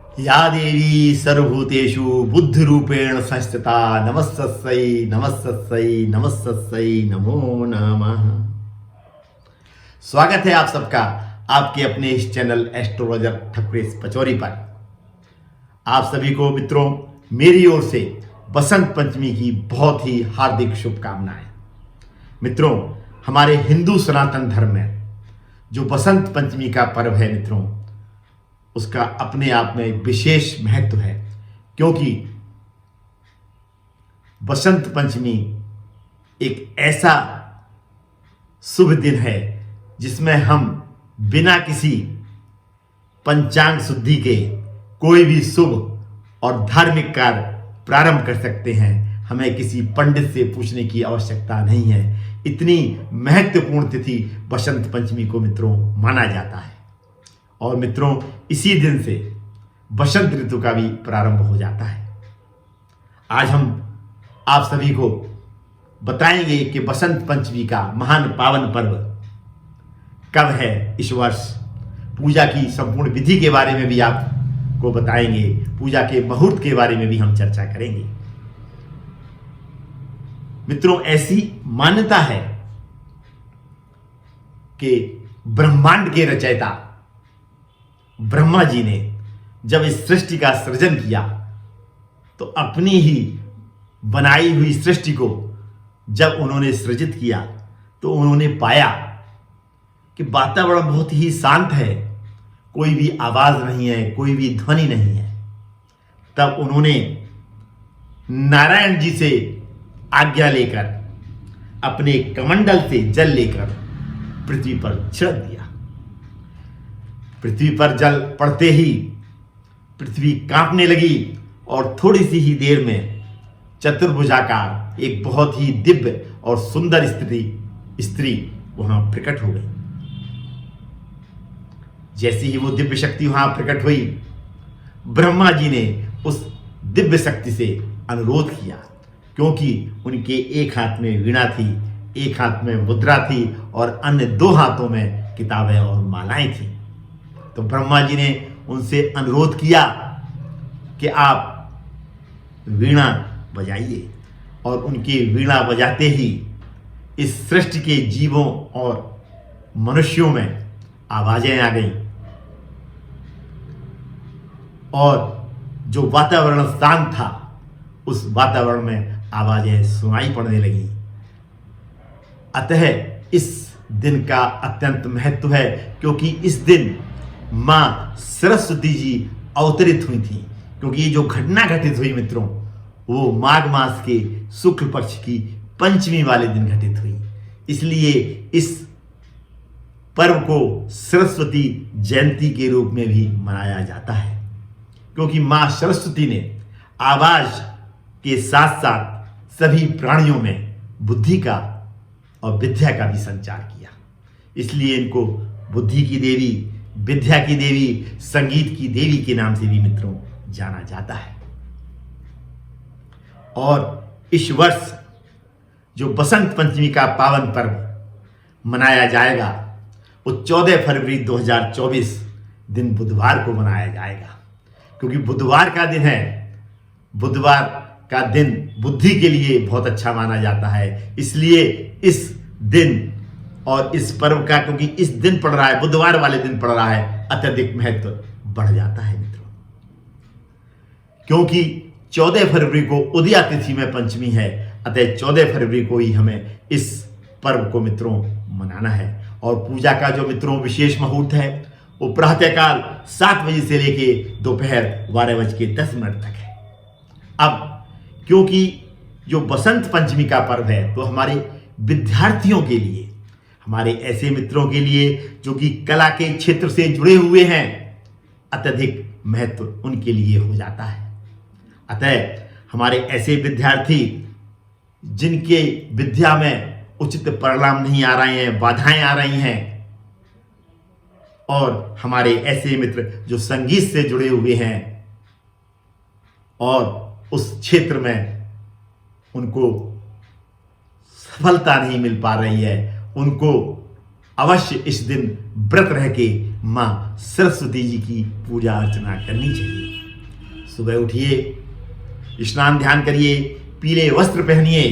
या देवी सर्वभूतेषु बुद्धिरूपेण संस्थिता नमस्तस्यै नमस्तस्यै नमस्तस्यै नमो नमः। स्वागत है आप सबका आपके अपने इस चैनल एस्ट्रोलॉजर ठकुरेश पचौरी पर। आप सभी को मित्रों मेरी ओर से बसंत पंचमी की बहुत ही हार्दिक शुभकामनाएं। मित्रों हमारे हिंदू सनातन धर्म में जो बसंत पंचमी का पर्व है मित्रों, उसका अपने आप में विशेष महत्व है, क्योंकि बसंत पंचमी एक ऐसा शुभ दिन है जिसमें हम बिना किसी पंचांग शुद्धि के कोई भी शुभ और धार्मिक कार्य प्रारंभ कर सकते हैं। हमें किसी पंडित से पूछने की आवश्यकता नहीं है। इतनी महत्वपूर्ण तिथि बसंत पंचमी को मित्रों माना जाता है। और मित्रों इसी दिन से बसंत ऋतु का भी प्रारंभ हो जाता है। आज हम आप सभी को बताएंगे कि बसंत पंचमी का महान पावन पर्व कब है इस वर्ष। पूजा की संपूर्ण विधि के बारे में भी आपको बताएंगे। पूजा के मुहूर्त के बारे में भी हम चर्चा करेंगे। मित्रों ऐसी मान्यता है कि ब्रह्मांड के रचयिता ब्रह्मा जी ने जब इस सृष्टि का सृजन किया तो अपनी ही बनाई हुई सृष्टि को जब उन्होंने सृजित किया तो उन्होंने पाया कि वातावरण बहुत ही शांत है, कोई भी आवाज नहीं है, कोई भी ध्वनि नहीं है। तब उन्होंने नारायण जी से आज्ञा लेकर अपने कमंडल से जल लेकर पृथ्वी पर छिड़क दिया। पृथ्वी पर जल पड़ते ही पृथ्वी कांपने लगी और थोड़ी सी ही देर में चतुर्भुजाकार एक बहुत ही दिव्य और सुंदर स्त्री वहां प्रकट हो गई। जैसे ही वो दिव्य शक्ति वहां प्रकट हुई, ब्रह्मा जी ने उस दिव्य शक्ति से अनुरोध किया, क्योंकि उनके एक हाथ में वीणा थी, एक हाथ में मुद्रा थी और अन्य दो हाथों में किताबें और मालाएं थी। तो ब्रह्मा जी ने उनसे अनुरोध किया कि आप वीणा बजाइए। और उनकी वीणा बजाते ही इस सृष्टि के जीवों और मनुष्यों में आवाजें आ गईं और जो वातावरण शांत था उस वातावरण में आवाजें सुनाई पड़ने लगीं। अतः इस दिन का अत्यंत महत्व है, क्योंकि इस दिन मां सरस्वती जी अवतरित हुई थी। क्योंकि ये जो घटना घटित हुई मित्रों, वो माघ मास के शुक्ल पक्ष की पंचमी वाले दिन घटित हुई। इसलिए इस पर्व को सरस्वती जयंती के रूप में भी मनाया जाता है, क्योंकि मां सरस्वती ने आवाज के साथ साथ सभी प्राणियों में बुद्धि का और विद्या का भी संचार किया। इसलिए इनको बुद्धि की देवी, विद्या की देवी, संगीत की देवी के नाम से भी मित्रों जाना जाता है। और इस वर्ष जो बसंत पंचमी का पावन पर्व मनाया जाएगा वो 14 फरवरी 2024 दिन बुधवार को मनाया जाएगा, क्योंकि बुधवार का दिन है। बुधवार का दिन बुद्धि के लिए बहुत अच्छा माना जाता है। इसलिए इस दिन और इस पर्व का, क्योंकि इस दिन पड़ रहा है, बुधवार वाले दिन पड़ रहा है, अत्यधिक महत्व बढ़ जाता है मित्रों। क्योंकि 14 फरवरी को उदया तिथि में पंचमी है, अतः 14 फरवरी को ही हमें इस पर्व को मित्रों मनाना है। और पूजा का जो मित्रों विशेष मुहूर्त है वो प्रातःकाल 7 बजे से लेके दोपहर 12:10 तक है। अब क्योंकि जो बसंत पंचमी का पर्व है तो हमारे विद्यार्थियों के लिए, हमारे ऐसे मित्रों के लिए जो कि कला के क्षेत्र से जुड़े हुए हैं, अत्यधिक महत्व उनके लिए हो जाता है। अतः हमारे ऐसे विद्यार्थी जिनके विद्या में उचित परिणाम नहीं आ रहे हैं, बाधाएं आ रही हैं, और हमारे ऐसे मित्र जो संगीत से जुड़े हुए हैं और उस क्षेत्र में उनको सफलता नहीं मिल पा रही है, उनको अवश्य इस दिन व्रत रह के मां सरस्वती जी की पूजा अर्चना करनी चाहिए। सुबह उठिए, स्नान ध्यान करिए, पीले वस्त्र पहनिए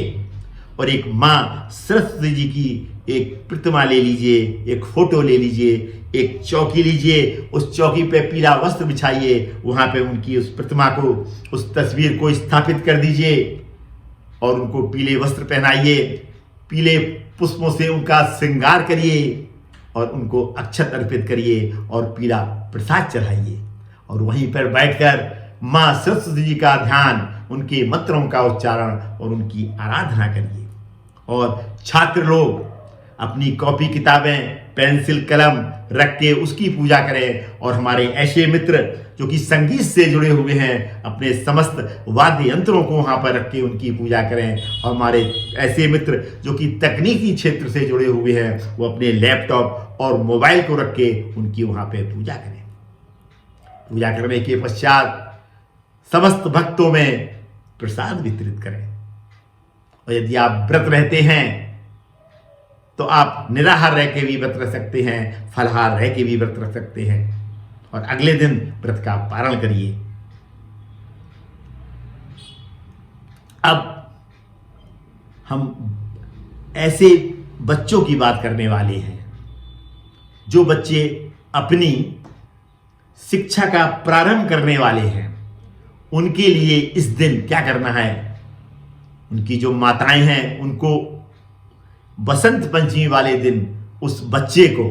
और एक माँ सरस्वती जी की एक प्रतिमा ले लीजिए, एक फोटो ले लीजिए, एक चौकी लीजिए, उस चौकी पे पीला वस्त्र बिछाइए, वहाँ पे उनकी उस प्रतिमा को, उस तस्वीर को स्थापित कर दीजिए और उनको पीले वस्त्र पहनाइए, पीले पुष्पों से उनका श्रृंगार करिए और उनको अक्षत अर्पित करिए और पीला प्रसाद चढ़ाइए और वहीं पर बैठकर माँ सरस्वती जी का ध्यान, उनके मंत्रों का उच्चारण और उनकी आराधना करिए। और छात्र लोग अपनी कॉपी किताबें, पेंसिल, कलम रख के उसकी पूजा करें और हमारे ऐसे मित्र जो कि संगीत से जुड़े हुए हैं अपने समस्त वाद्य यंत्रों को वहाँ पर रख के उनकी पूजा करें और हमारे ऐसे मित्र जो कि तकनीकी क्षेत्र से जुड़े हुए हैं वो अपने लैपटॉप और मोबाइल को रख के उनकी वहाँ पे पूजा करें। पूजा करने के पश्चात समस्त भक्तों में प्रसाद वितरित करें और यदि आप व्रत रहते हैं तो आप निराहार रह के भी व्रत रख सकते हैं, फलाहार रह के भी व्रत रख सकते हैं और अगले दिन व्रत का पारण करिए। अब हम ऐसे बच्चों की बात करने वाले हैं जो बच्चे अपनी शिक्षा का प्रारंभ करने वाले हैं। उनके लिए इस दिन क्या करना है, उनकी जो माताएं हैं उनको बसंत पंचमी वाले दिन उस बच्चे को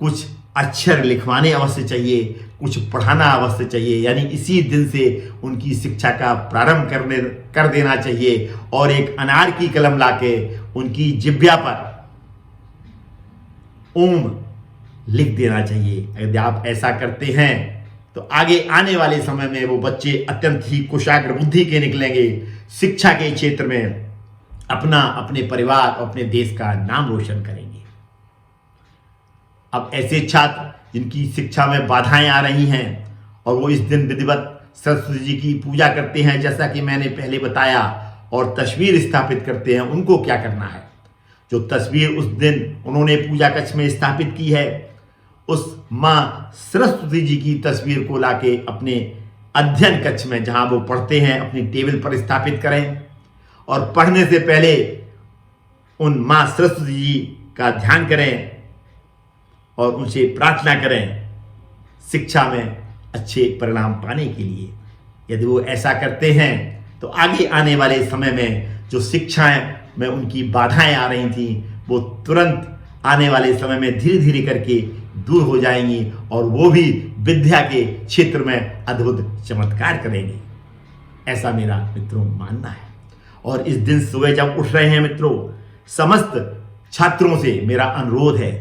कुछ अक्षर लिखवाने अवश्य चाहिए, कुछ पढ़ाना अवश्य चाहिए, यानी इसी दिन से उनकी शिक्षा का प्रारंभ कर देना चाहिए और एक अनार की कलम लाके उनकी जिह्वा पर ओम लिख देना चाहिए। यदि आप ऐसा करते हैं तो आगे आने वाले समय में वो बच्चे अत्यंत ही कुशाग्र बुद्धि के निकलेंगे, शिक्षा के क्षेत्र में अपने परिवार और अपने देश का नाम रोशन करेंगे। अब ऐसे छात्र जिनकी शिक्षा में बाधाएं आ रही हैं और वो इस दिन विधिवत सरस्वती जी की पूजा करते हैं जैसा कि मैंने पहले बताया और तस्वीर स्थापित करते हैं, उनको क्या करना है। जो तस्वीर उस दिन उन्होंने पूजा कक्ष में स्थापित की है उस माँ सरस्वती जी की तस्वीर को लाके अपने अध्ययन कक्ष में जहाँ वो पढ़ते हैं अपनी टेबल पर स्थापित करें और पढ़ने से पहले उन माँ सरस्वती जी का ध्यान करें और उनसे प्रार्थना करें शिक्षा में अच्छे परिणाम पाने के लिए। यदि वो ऐसा करते हैं तो आगे आने वाले समय में जो शिक्षाएं में उनकी बाधाएं आ रही थी वो तुरंत आने वाले समय में धीरे धीरे करके दूर हो जाएंगी और वो भी विद्या के क्षेत्र में अद्भुत चमत्कार करेंगे, ऐसा मेरा मित्रों मानना है। और इस दिन सुबह जब उठ रहे हैं मित्रों, समस्त छात्रों से मेरा अनुरोध है,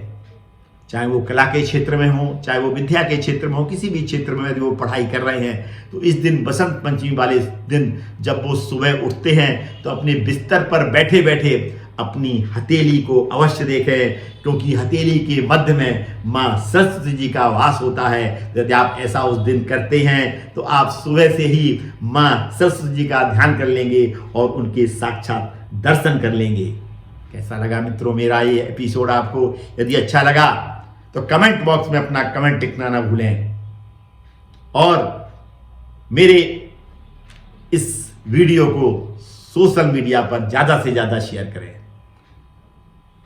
चाहे वो कला के क्षेत्र में हो, चाहे वो विद्या के क्षेत्र में हो, किसी भी क्षेत्र में यदि वो पढ़ाई कर रहे हैं तो इस दिन बसंत पंचमी वाले दिन जब वो सुबह उठते हैं तो अपने बिस्तर पर बैठे बैठे अपनी हथेली को अवश्य देखें, क्योंकि हथेली के मध्य में माँ सरस्वती जी का वास होता है। यदि आप ऐसा उस दिन करते हैं तो आप सुबह से ही माँ सरस्वती जी का ध्यान कर लेंगे और उनके साक्षात दर्शन कर लेंगे। कैसा लगा मित्रों मेरा ये एपिसोड आपको? यदि अच्छा लगा तो कमेंट बॉक्स में अपना कमेंट लिखना ना भूलें और मेरे इस वीडियो को सोशल मीडिया पर ज़्यादा से ज़्यादा शेयर करें।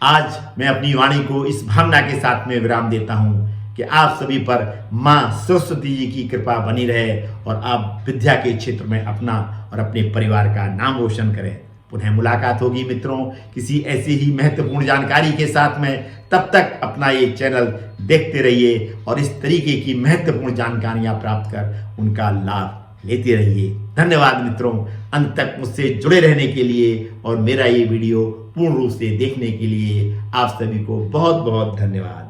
आज मैं अपनी वाणी को इस भावना के साथ में विराम देता हूं कि आप सभी पर माँ सरस्वती जी की कृपा बनी रहे और आप विद्या के क्षेत्र में अपना और अपने परिवार का नाम रोशन करें। पुनः मुलाकात होगी मित्रों किसी ऐसी ही महत्वपूर्ण जानकारी के साथ में। तब तक अपना ये चैनल देखते रहिए और इस तरीके की महत्वपूर्ण जानकारियां प्राप्त कर उनका लाभ लेते रहिए। धन्यवाद मित्रों, अंत तक मुझसे जुड़े रहने के लिए और मेरा ये वीडियो पूर्ण रूप से देखने के लिए आप सभी को बहुत बहुत धन्यवाद।